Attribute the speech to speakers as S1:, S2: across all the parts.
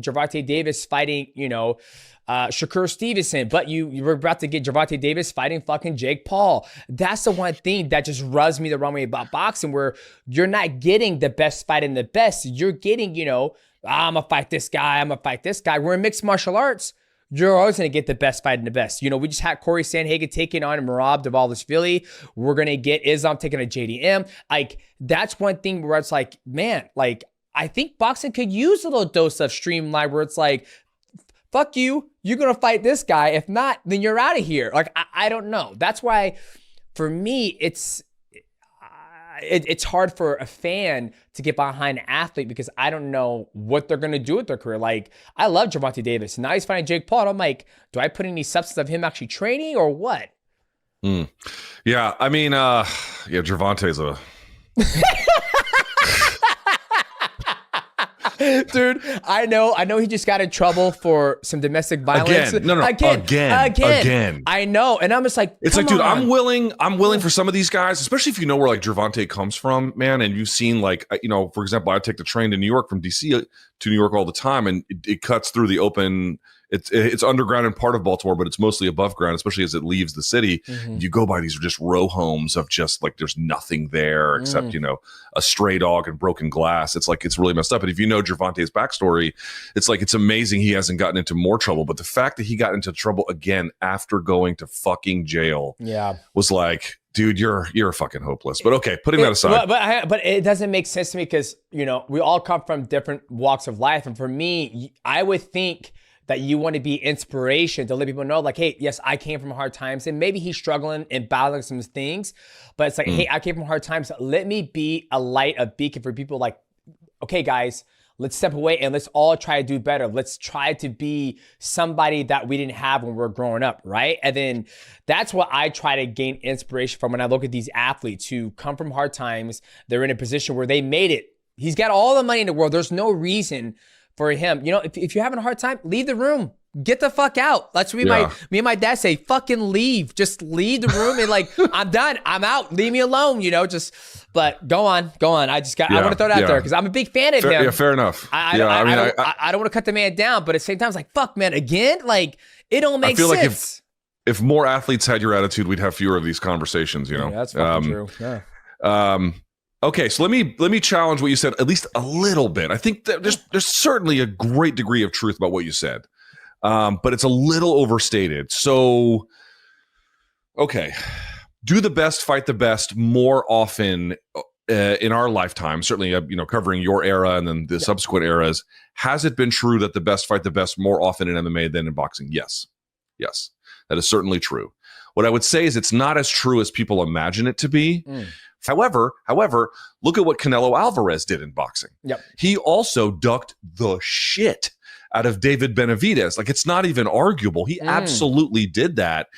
S1: Gervonta Davis fighting, Shakur Stevenson, but you were about to get Gervonta Davis fighting fucking Jake Paul. That's the one thing that just rubs me the wrong way about boxing, where you're not getting the best fight in the best. You're getting, I'm gonna fight this guy. I'm gonna fight this guy. We're in mixed martial arts. You're always going to get the best fight in the best. We just had Corey Sandhagen taking on Merab Dvalishvili. We're going to get Islam taking a JDM. Like, that's one thing where it's like, man, like, I think boxing could use a little dose of streamline where it's like, fuck you, you're going to fight this guy. If not, then you're out of here. Like, I don't know. That's why, for me, it's hard for a fan to get behind an athlete because I don't know what they're going to do with their career. Like, I love Gervonta Davis. Now he's fighting Jake Paul. And I'm like, do I put any substance of him actually training or what?
S2: Yeah, I mean, Gervonta's a...
S1: Dude, I know he just got in trouble for some domestic violence. Again. I know. And I'm just like,
S2: it's like, dude, I'm willing for some of these guys, especially if you know where like Gervonta comes from, man. And you've seen like, for example, I take the train to New York from DC to New York all the time. And it cuts through the open. It's underground in part of Baltimore, but it's mostly above ground, especially as it leaves the city. Mm-hmm. You go by these just row homes of just like there's nothing there except, a stray dog and broken glass. It's like it's really messed up. And if you know Gervonta's backstory, it's like it's amazing he hasn't gotten into more trouble. But the fact that he got into trouble again after going to fucking jail was like, dude, you're fucking hopeless. But okay, putting that aside.
S1: But it doesn't make sense to me because, we all come from different walks of life. And for me, I would think that you want to be inspiration to let people know, like, hey, yes, I came from hard times. And maybe he's struggling and battling some things. But it's like, hey, I came from hard times. Let me be a light, a beacon for people like, okay, guys, let's step away and let's all try to do better. Let's try to be somebody that we didn't have when we were growing up, right? And then that's what I try to gain inspiration from when I look at these athletes who come from hard times. They're in a position where they made it. He's got all the money in the world. There's no reason for him. If you're having a hard time, leave the room. Get the fuck out. That's what me and my dad say, fucking leave. Just leave the room and like, I'm done. I'm out. Leave me alone, But go on. I want to throw that out there because I'm a big fan of him.
S2: Yeah, fair enough.
S1: I don't want to cut the man down, but at the same time, it's like, fuck, man, again? Like, it don't make sense.
S2: Like if more athletes had your attitude, we'd have fewer of these conversations,
S1: Yeah, that's fucking true. Yeah.
S2: Okay, so let me challenge what you said at least a little bit. I think that there's certainly a great degree of truth about what you said, but it's a little overstated. So, okay, do the best, fight the best more often in our lifetime. Certainly, covering your era and then the subsequent eras. Has it been true that the best fight the best more often in MMA than in boxing? Yes, that is certainly true. What I would say is it's not as true as people imagine it to be. However, look at what Canelo Alvarez did in boxing.
S1: Yep.
S2: He also ducked the shit out of David Benavidez. Like, it's not even arguable. He absolutely did that.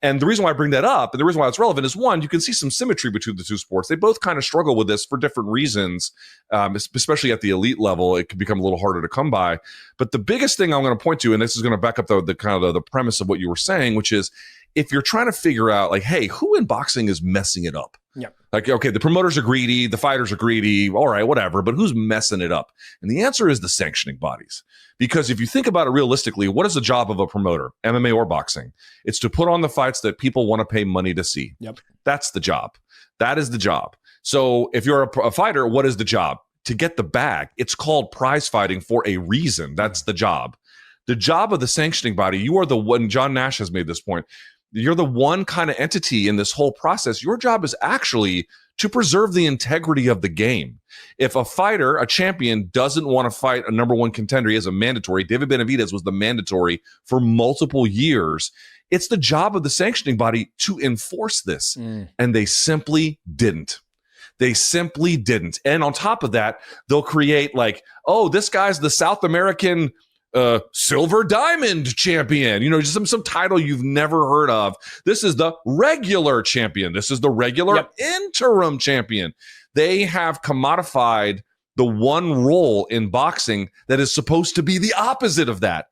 S2: And the reason why I bring that up and the reason why it's relevant is, one, you can see some symmetry between the two sports. They both kind of struggle with this for different reasons, especially at the elite level. It can become a little harder to come by. But the biggest thing I'm going to point to, and this is going to back up the kind of the premise of what you were saying, which is if you're trying to figure out, like, hey, who in boxing is messing it up?
S1: Yeah.
S2: Like, okay, the promoters are greedy, the fighters are greedy, all right, whatever, but who's messing it up? And the answer is the sanctioning bodies. Because if you think about it realistically, what is the job of a promoter, MMA or boxing? It's to put on the fights that people want to pay money to see.
S1: Yep.
S2: That's the job. That is the job. So if you're a fighter, what is the job? To get the bag. It's called prize fighting for a reason. That's the job. The job of the sanctioning body, you are the one, John Nash has made this point, you're the one kind of entity in this whole process. Your job is actually to preserve the integrity of the game. If a fighter, a champion, doesn't want to fight a number one contender, he has a mandatory. David Benavidez was the mandatory for multiple years. It's the job of the sanctioning body to enforce this. And they simply didn't. And on top of that, they'll create like, oh, this guy's the South American silver diamond champion, just some title you've never heard of. This is the regular champion. This is the regular interim champion. They have commodified the one role in boxing that is supposed to be the opposite of that.